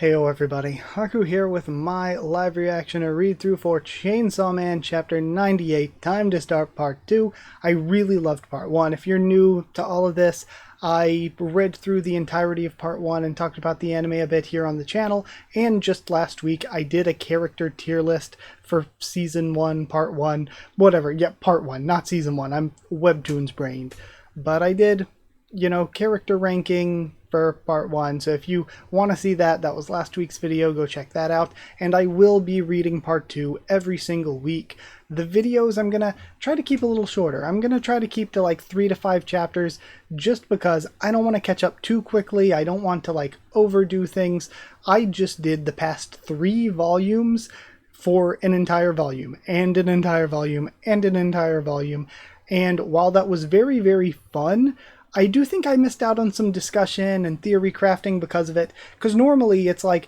Heyo everybody, Haku here with my live reaction or read-through for Chainsaw Man Chapter 98, Time to Start Part 2. I really loved Part 1. If you're new to all of this, I read through the entirety of Part 1 and talked about the anime a bit here on the channel, and just last week I did a character tier list for Season 1, Part 1, whatever, yeah, Part 1, not Season 1, I'm Webtoons brained. But I did, character ranking for part 1, so if you want to see that, that was last week's video, go check that out. And I will be reading part 2 every single week. The videos I'm gonna try to keep a little shorter. I'm gonna try to keep to like 3 to 5 chapters, just because I don't want to catch up too quickly. I don't want to like overdo things. I just did the past 3 volumes for an entire volume and an entire volume and an entire volume, and while that was very, very fun, I do think I missed out on some discussion and theory crafting because of it, because normally it's like,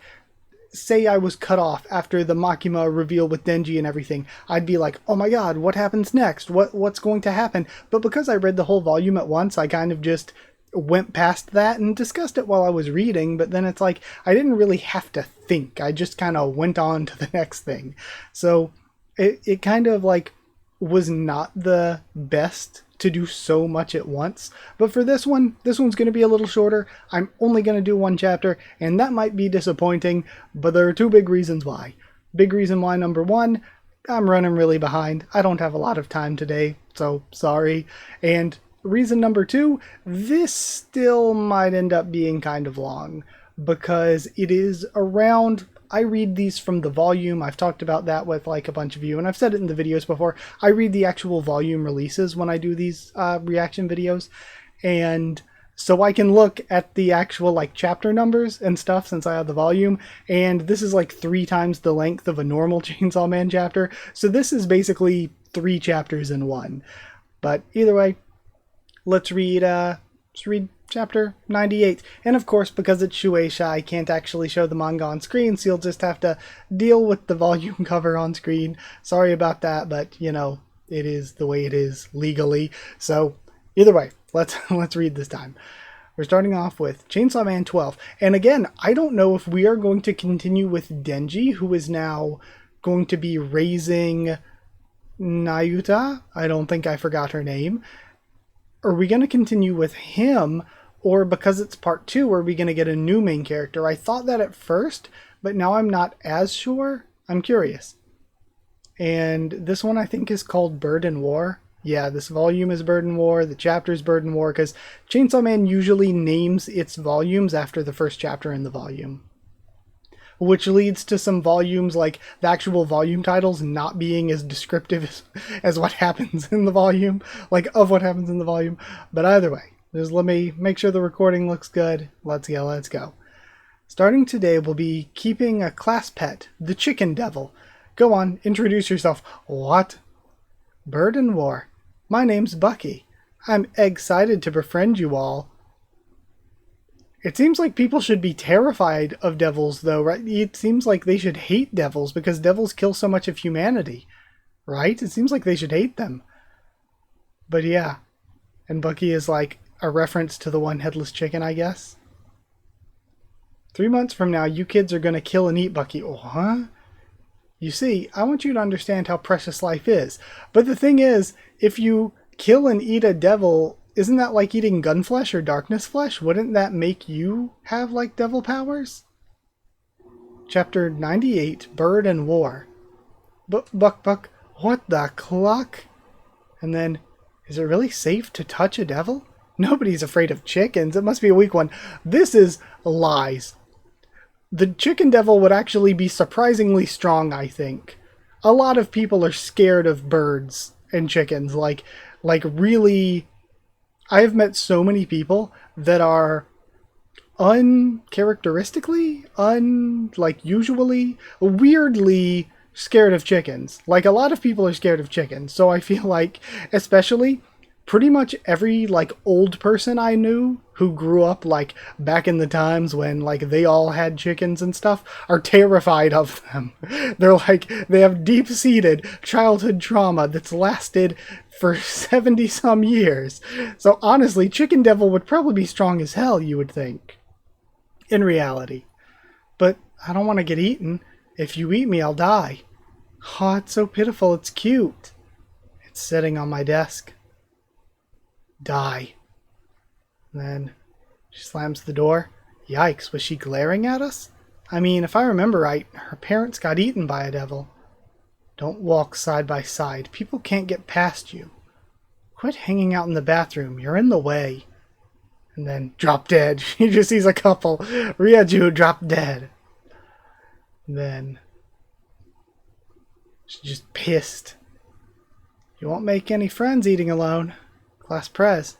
say I was cut off after the Makima reveal with Denji and everything, I'd be like, oh my god, what happens next? What's going to happen? But because I read the whole volume at once, I kind of just went past that and discussed it while I was reading, but then it's like, I didn't really have to think, I just kind of went on to the next thing. So it kind of like was not the best to do so much at once, but for this one's going to be a little shorter. I'm only going to do 1 chapter, and that might be disappointing, but there are 2 big reasons why. Big reason why, number 1, I'm running really behind. I don't have a lot of time today, so sorry. And reason number 2, this still might end up being kind of long, because it is around... I read these from the volume. I've talked about that with like a bunch of you, and I've said it in the videos before. I read the actual volume releases when I do these reaction videos, and so I can look at the actual like chapter numbers and stuff since I have the volume, and this is like 3 times the length of a normal Chainsaw Man chapter, so this is basically 3 chapters in 1. But either way, let's read chapter 98. And of course, because it's Shueisha, I can't actually show the manga on screen, so you'll just have to deal with the volume cover on screen. Sorry about that, but it is the way it is legally. So either way, let's read this time. We're starting off with Chainsaw Man 12. And again, I don't know if we are going to continue with Denji, who is now going to be raising Nayuta. I don't think I forgot her name. Are we going to continue with him, or because it's part 2, are we going to get a new main character? I thought that at first, but now I'm not as sure. I'm curious. And this one I think is called Bird and War. Yeah, this volume is Bird and War, the chapter is Bird and War, because Chainsaw Man usually names its volumes after the first chapter in the volume, which leads to some volumes, like the actual volume titles not being as descriptive as what happens in the volume, like of what happens in the volume. But either way, just let me make sure the recording looks good. Let's go. Starting today, we'll be keeping a class pet, the Chicken Devil. Go on, introduce yourself. What? Bird and War. My name's Bucky. I'm excited to befriend you all. It seems like people should be terrified of devils, though, right? It seems like they should hate devils, because devils kill so much of humanity, right? It seems like they should hate them. But yeah. And Bucky is like a reference to the one headless chicken, I guess. 3 months from now, you kids are going to kill and eat Bucky. Oh, huh? You see, I want you to understand how precious life is. But the thing is, if you kill and eat a devil... isn't that like eating gun flesh or darkness flesh? Wouldn't that make you have, like, devil powers? Chapter 98, Bird and War. Buck, what the cluck? And then, is it really safe to touch a devil? Nobody's afraid of chickens. It must be a weak one. This is lies. The chicken devil would actually be surprisingly strong, I think. A lot of people are scared of birds and chickens. Like really... I have met so many people that are uncharacteristically, usually, weirdly scared of chickens. Like, a lot of people are scared of chickens, so I feel like, especially, pretty much every, like, old person I knew who grew up, like, back in the times when, like, they all had chickens and stuff, are terrified of them. They're like, they have deep-seated childhood trauma that's lasted for 70-some years. So, honestly, Chicken Devil would probably be strong as hell, you would think. In reality. But I don't want to get eaten. If you eat me, I'll die. Oh, it's so pitiful. It's cute. It's sitting on my desk. Die. And then she slams the door. Yikes, was she glaring at us? I mean, if I remember right, her parents got eaten by a devil. Don't walk side by side. People can't get past you. Quit hanging out in the bathroom. You're in the way. And then drop dead. She just sees a couple. Ryaju drop dead. And then she's just pissed. You won't make any friends eating alone. Class Prez.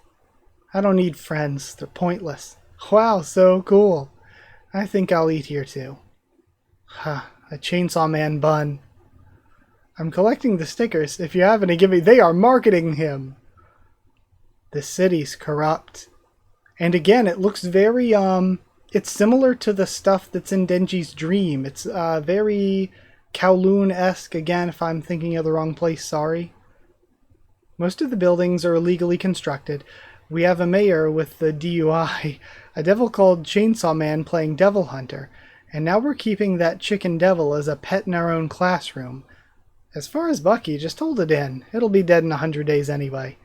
I don't need friends. They're pointless. Wow, so cool. I think I'll eat here too. Ha, a Chainsaw Man bun. I'm collecting the stickers. If you have any, give me. They are marketing him. The city's corrupt. And again, it looks very, it's similar to the stuff that's in Denji's dream. It's very Kowloon-esque. Again, if I'm thinking of the wrong place, sorry. Most of the buildings are illegally constructed. We have a mayor with the DUI, a devil called Chainsaw Man playing Devil Hunter, and now we're keeping that chicken devil as a pet in our own classroom. As far as Bucky, just hold it in. It'll be dead in 100 days anyway.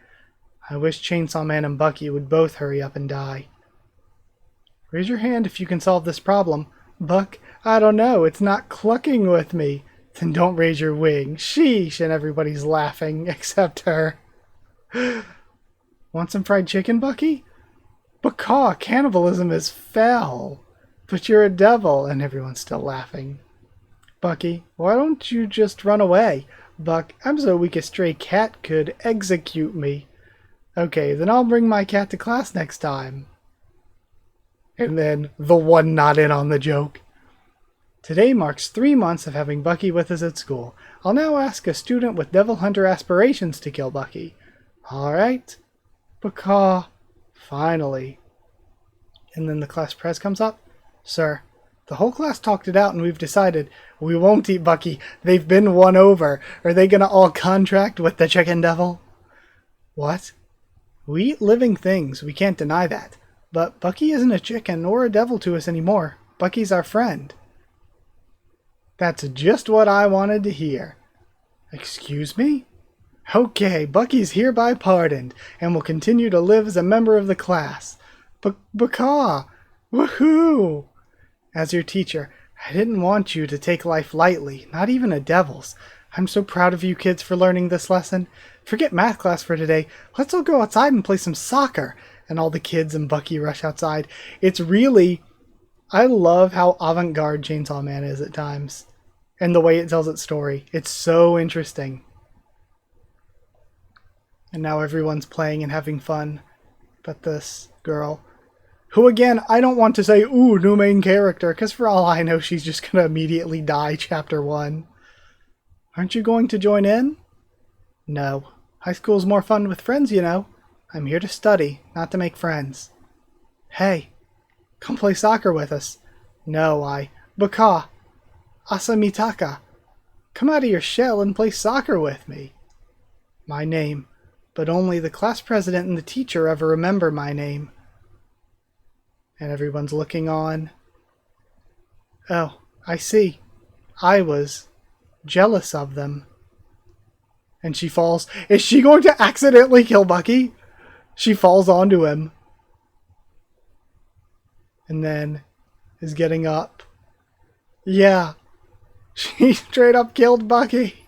I wish Chainsaw Man and Bucky would both hurry up and die. Raise your hand if you can solve this problem. Buck, I don't know. It's not clucking with me. Then don't raise your wing. Sheesh, and everybody's laughing, except her. Want some fried chicken, Bucky? Bacaw, cannibalism is foul. But you're a devil, and everyone's still laughing. Bucky, why don't you just run away? Buck, I'm so weak a stray cat could execute me. Okay, then I'll bring my cat to class next time. And then the one not in on the joke. Today marks 3 months of having Bucky with us at school. I'll now ask a student with Devil Hunter aspirations to kill Bucky. Alright. Bacaw. Finally. And then the class prez comes up. Sir, the whole class talked it out and we've decided we won't eat Bucky. They've been won over. Are they gonna all contract with the chicken devil? What? We eat living things. We can't deny that. But Bucky isn't a chicken or a devil to us anymore. Bucky's our friend. That's just what I wanted to hear. Excuse me? Okay, Bucky's hereby pardoned, and will continue to live as a member of the class. Bacaw! Woohoo! As your teacher, I didn't want you to take life lightly, not even a devil's. I'm so proud of you kids for learning this lesson. Forget math class for today. Let's all go outside and play some soccer. And all the kids and Bucky rush outside. It's really... I love how avant-garde Chainsaw Man is at times. And the way it tells its story. It's so interesting. And now everyone's playing and having fun. But this girl, who again, I don't want to say, ooh, new main character, because for all I know, she's just going to immediately die chapter 1. Aren't you going to join in? No. High school's more fun with friends, you know. I'm here to study, not to make friends. Hey, come play soccer with us. No, Baka, Asamitaka. Come out of your shell and play soccer with me. My name, but only the class president and the teacher ever remember my name. And everyone's looking on. Oh, I see. I was jealous of them. And she falls. Is she going to accidentally kill Bucky? She falls onto him. And then is getting up. Yeah. She straight up killed Bucky.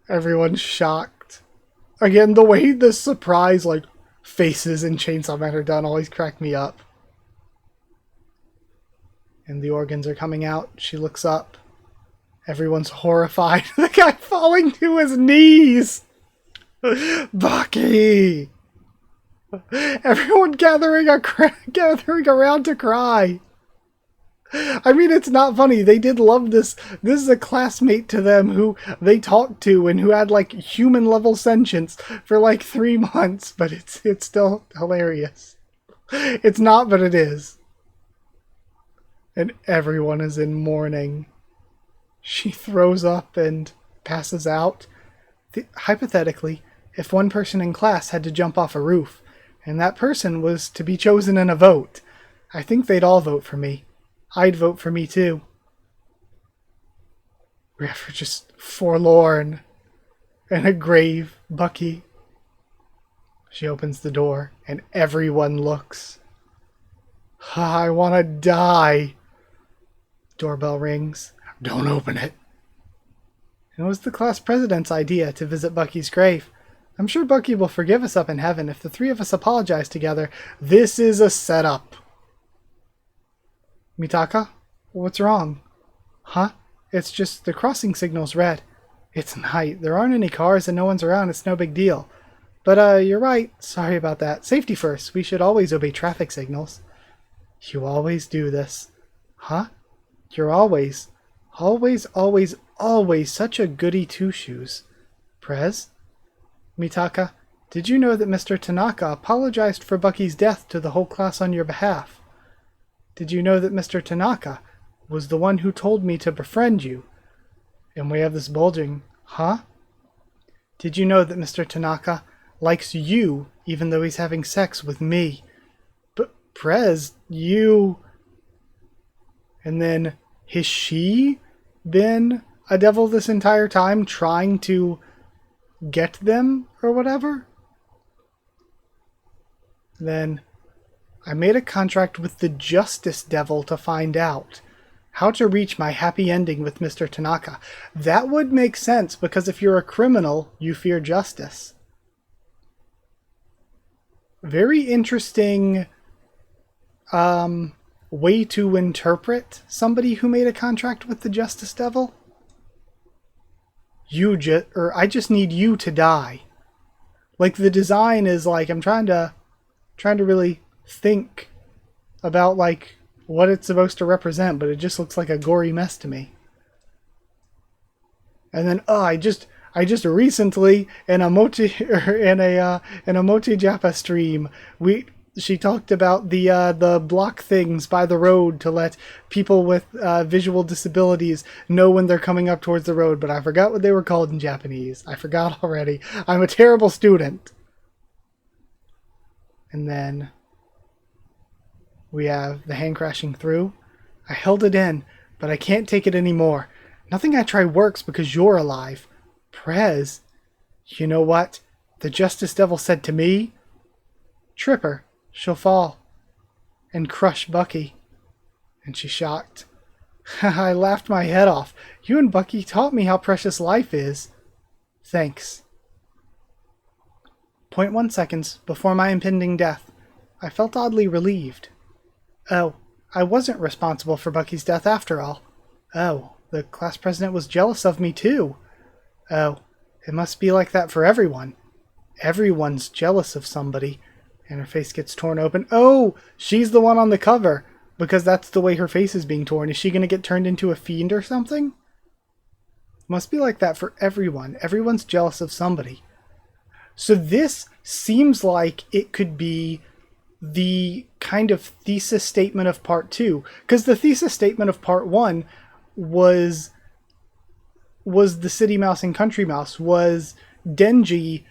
Everyone's shocked. Again, the way the surprise, like, faces in Chainsaw Man are done always crack me up. And the organs are coming out. She looks up. Everyone's horrified. The guy falling to his knees. Bucky! Everyone gathering around to cry. I mean, it's not funny. They did love this. This is a classmate to them who they talked to and who had, like, human-level sentience for, like, 3 months. But it's still hilarious. It's not, but it is. And everyone is in mourning. She throws up and passes out. Hypothetically, if one person in class had to jump off a roof, and that person was to be chosen in a vote, I think they'd all vote for me. I'd vote for me too. We're just forlorn in a grave, Bucky. She opens the door, and everyone looks. I want to die. Doorbell rings. Don't open it. It was the class president's idea to visit Bucky's grave. I'm sure Bucky will forgive us up in heaven if the three of us apologize together. This is a setup. Mitaka? What's wrong? Huh? It's just the crossing signal's red. It's night. There aren't any cars and no one's around. It's no big deal. But, you're right. Sorry about that. Safety first. We should always obey traffic signals. You always do this. Huh? You're always such a goody two-shoes. Prez? Mitaka, did you know that Mr. Tanaka apologized for Bucky's death to the whole class on your behalf? Did you know that Mr. Tanaka was the one who told me to befriend you? And we have this bulging, huh? Did you know that Mr. Tanaka likes you even though he's having sex with me? But Prez, you... And then, has she been a devil this entire time trying to get them or whatever? Then, I made a contract with the Justice Devil to find out how to reach my happy ending with Mr. Tanaka. That would make sense, because if you're a criminal, you fear justice. Very interesting way to interpret somebody who made a contract with the Justice Devil. I just need you to die. Like, the design is like, I'm trying to really think about like what it's supposed to represent, but it just looks like a gory mess to me. And then I just recently in a Moti Japa stream, she talked about the block things by the road to let people with visual disabilities know when they're coming up towards the road, but I forgot what they were called in Japanese. I forgot already. I'm a terrible student. And then we have the hand crashing through. I held it in, but I can't take it anymore. Nothing I try works because you're alive. Prez, you know what the Justice Devil said to me? Trip her. She'll fall and crush Bucky. And she's shocked. I laughed my head off. You and Bucky taught me how precious life is. Thanks. 0.1 seconds before my impending death, I felt oddly relieved. Oh, I wasn't responsible for Bucky's death after all. Oh, the class president was jealous of me too. Oh, it must be like that for everyone. Everyone's jealous of somebody. And her face gets torn open. Oh, she's the one on the cover, because that's the way her face is being torn. Is she going to get turned into a fiend or something? Must be like that for everyone. Everyone's jealous of somebody. So this seems like it could be the kind of thesis statement of part 2. Because the thesis statement of part 1 was the City Mouse and Country Mouse. Was Denji,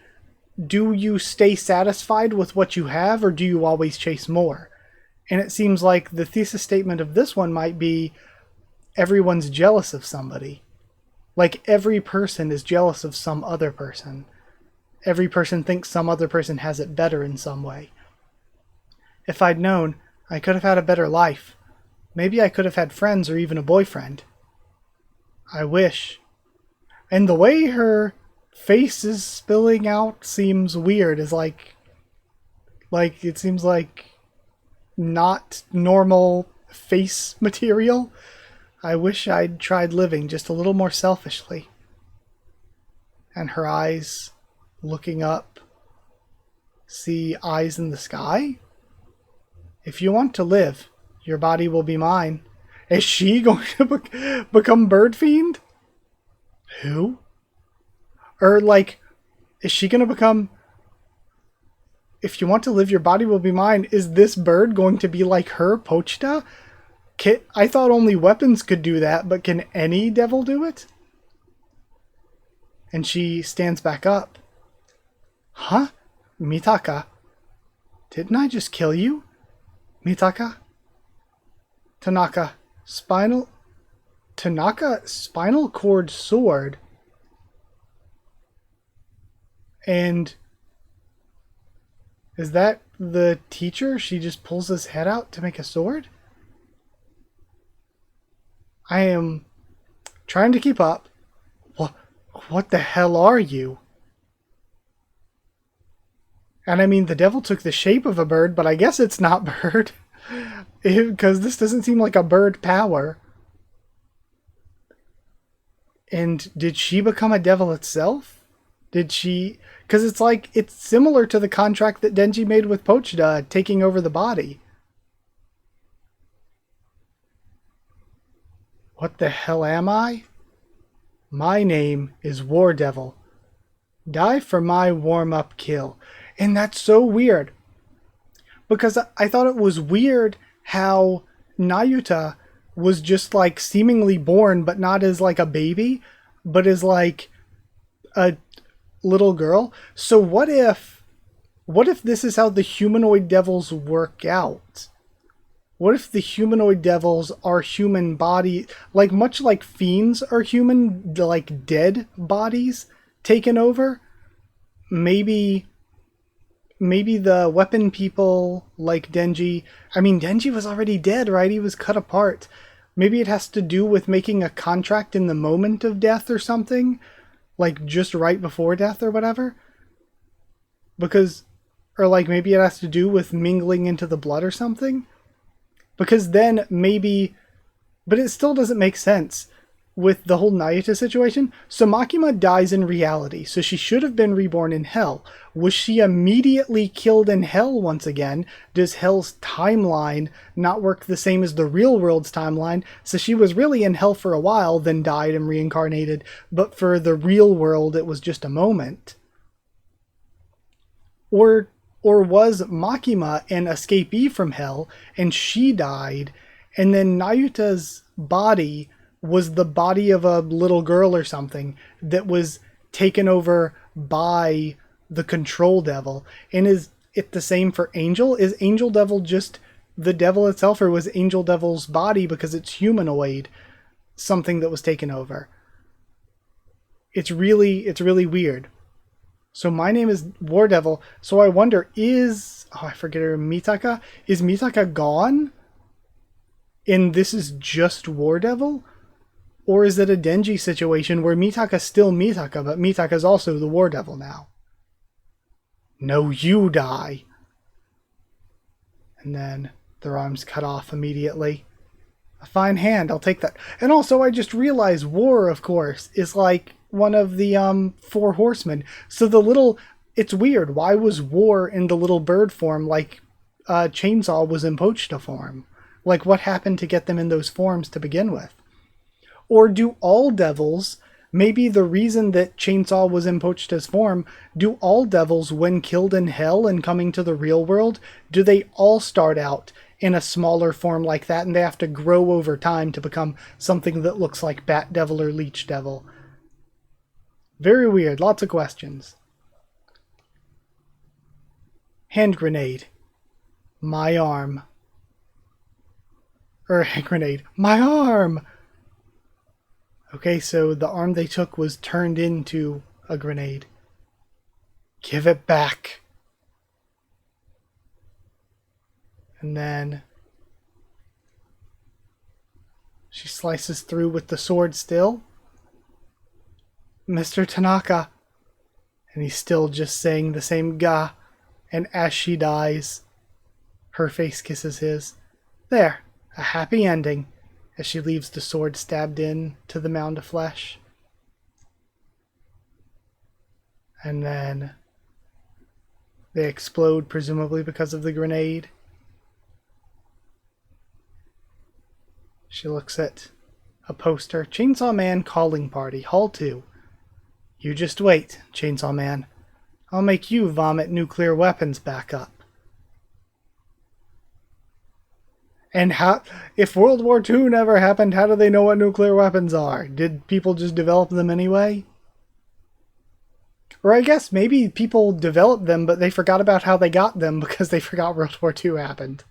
do you stay satisfied with what you have, or do you always chase more? And it seems like the thesis statement of this one might be everyone's jealous of somebody. Like, every person is jealous of some other person. Every person thinks some other person has it better in some way. If I'd known, I could have had a better life. Maybe I could have had friends or even a boyfriend. I wish. And the way her face is spilling out seems weird. Is like it seems like not normal face material. I wish I'd tried living just a little more selfishly. And her eyes looking up. See eyes in the sky? If you want to live, your body will be mine. Is she going to become Bird Fiend? Who? Or, like, is she going to become... If you want to live, your body will be mine. Is this bird going to be like her, Pochita? I thought only weapons could do that, but can any devil do it? And she stands back up. Huh? Mitaka? Didn't I just kill you? Mitaka? Tanaka, spinal... Tanaka, spinal cord sword. And is that the teacher? She just pulls his head out to make a sword? I am trying to keep up. What the hell are you? And I mean, the devil took the shape of a bird, but I guess it's not bird. Because this doesn't seem like a bird power. And did she become a devil itself? Did she... Because it's like, it's similar to the contract that Denji made with Pochita, taking over the body. What the hell am I? My name is War Devil. Die for my warm-up kill. And that's so weird. Because I thought it was weird how Nayuta was just like seemingly born, but not as like a baby, but as like a little girl. So what if this is how the humanoid devils work out? What if the humanoid devils are human body, like much like fiends are human, like dead bodies taken over? Maybe the weapon people like Denji... I mean, Denji was already dead, right? He was cut apart. Maybe it has to do with making a contract in the moment of death or something? Like, just right before death or whatever? Because... Or, like, maybe it has to do with mingling into the blood or something? Because then maybe... But it still doesn't make sense with the whole Nayuta situation. So Makima dies in reality, so she should have been reborn in Hell. Was she immediately killed in Hell once again? Does Hell's timeline not work the same as the real world's timeline? So she was really in Hell for a while, then died and reincarnated, but for the real world it was just a moment. Or was Makima an escapee from Hell, and she died, and then Nayuta's body was the body of a little girl or something that was taken over by the control devil? And is it the same for Angel? Is Angel Devil just the devil itself, or was Angel Devil's body, because it's humanoid, something that was taken over? It's really weird. So my name is War Devil, so I wonder, I forget her, Mitaka? Is Mitaka gone? And this is just War Devil? Or is it a Denji situation where Mitaka's still Mitaka, but Mitaka's also the War Devil now? No, you die! And then their arms cut off immediately. A fine hand, I'll take that. And also, I just realized War, of course, is like one of the 4 horsemen. So the little... It's weird. Why was War in the little bird form like Chainsaw was in Pochita form? Like, what happened to get them in those forms to begin with? Or do all devils, maybe the reason that Chainsaw was in Pochita's form, do all devils, when killed in Hell and coming to the real world, do they all start out in a smaller form like that, and they have to grow over time to become something that looks like Bat Devil or Leech Devil? Very weird. Lots of questions. Hand grenade. My arm. Hand grenade. My arm! Okay, so the arm they took was turned into a grenade. Give it back. And then she slices through with the sword still. Mr. Tanaka. And he's still just saying the same ga. And as she dies, her face kisses his. There, a happy ending. As she leaves the sword stabbed in to the mound of flesh. And then they explode, presumably because of the grenade. She looks at a poster. Chainsaw Man Calling Party, Hall 2. You just wait, Chainsaw Man. I'll make you vomit nuclear weapons back up. And how, if World War II never happened, how do they know what nuclear weapons are? Did people just develop them anyway? Or I guess maybe people developed them, but they forgot about how they got them because they forgot World War II happened.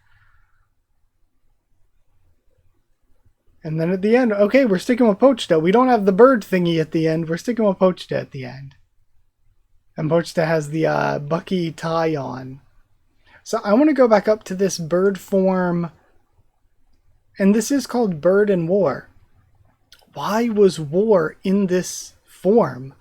And then at the end, okay, we're sticking with Pochta. We don't have the bird thingy at the end. We're sticking with Pochta at the end. And Pochta has the Bucky tie on. So I want to go back up to this bird form. And this is called Bird and War. Why was War in this form?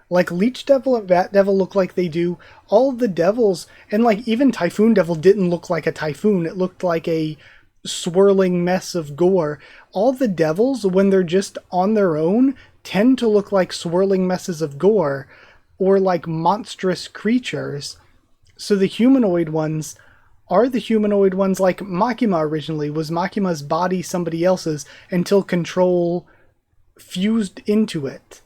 Like, Leech Devil and Bat Devil look like they do. All the devils, and like even Typhoon Devil didn't look like a typhoon. It looked like a swirling mess of gore. All the devils, when they're just on their own, tend to look like swirling messes of gore or like monstrous creatures. So the humanoid ones are the humanoid ones like Makima originally. Was Makima's body somebody else's until control fused into it?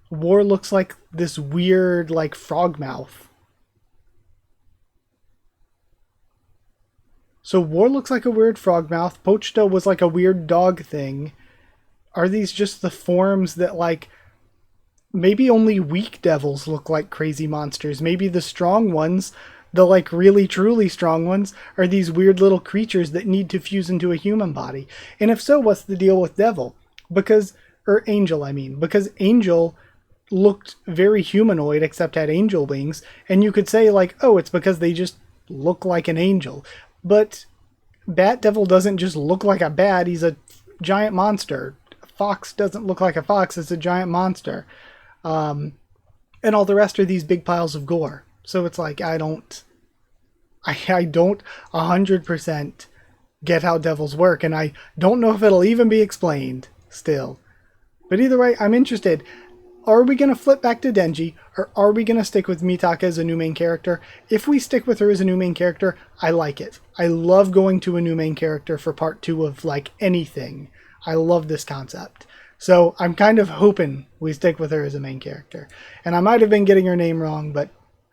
War looks like this weird, like, frog mouth. So War looks like a weird frog mouth. Pochta was like a weird dog thing. Are these just the forms that, like, maybe only weak devils look like crazy monsters? Maybe the strong ones, the, like, really truly strong ones, are these weird little creatures that need to fuse into a human body. And if so, what's the deal with Devil? Because, or Angel, I mean. Because Angel looked very humanoid except had angel wings, and you could say, like, oh, it's because they just look like an angel. But Bat Devil doesn't just look like a bat, he's a giant monster. Fox doesn't look like a fox, it's a giant monster. And all the rest are these big piles of gore. So it's like, I don't 100% get how devils work, and I don't know if it'll even be explained still. But either way, I'm interested. Are we going to flip back to Denji, or are we going to stick with Mitaka as a new main character? If we stick with her as a new main character, I like it. I love going to a new main character for part 2 of, like, anything. I love this concept. So I'm kind of hoping we stick with her as a main character. And I might have been getting her name wrong, but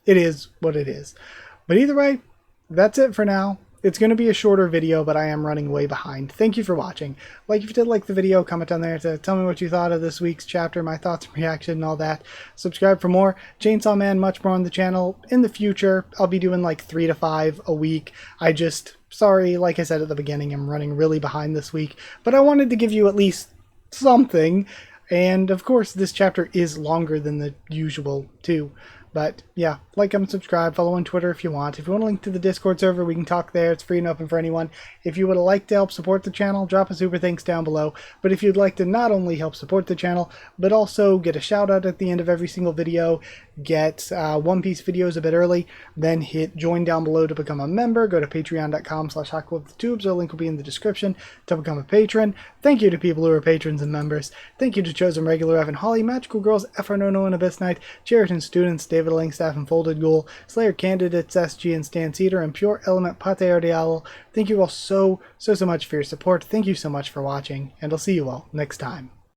it is what it is. But either way, that's it for now. It's going to be a shorter video, but I am running way behind. Thank you for watching. Like if you did like the video, comment down there to tell me what you thought of this week's chapter, my thoughts and reaction and all that. Subscribe for more. Chainsaw Man, much more on the channel. In the future, I'll be doing like 3 to 5 a week. Sorry, like I said at the beginning, I'm running really behind this week. But I wanted to give you at least something. And of course, this chapter is longer than the usual too. But yeah, like, comment, subscribe, follow on Twitter if you want. If you want a link to the Discord server, we can talk there. It's free and open for anyone. If you would like to help support the channel, drop a super thanks down below. But if you'd like to not only help support the channel, but also get a shout out at the end of every single video, get One Piece videos a bit early, then hit join down below to become a member. Go to patreon.com/HakuWithTheTubes. Our link will be in the description to become a patron. Thank you to people who are patrons and members. Thank you to Chosen Regular Evan Holly, Magical Girls, FR Nono and Abyss Knight, Cheriton Students, David Langstaff and Folded Ghoul, Slayer Candidates, SG and Stan Cedar, and Pure Element Pate Ardial. Thank you all so much for your support. Thank you so much for watching, and I'll see you all next time.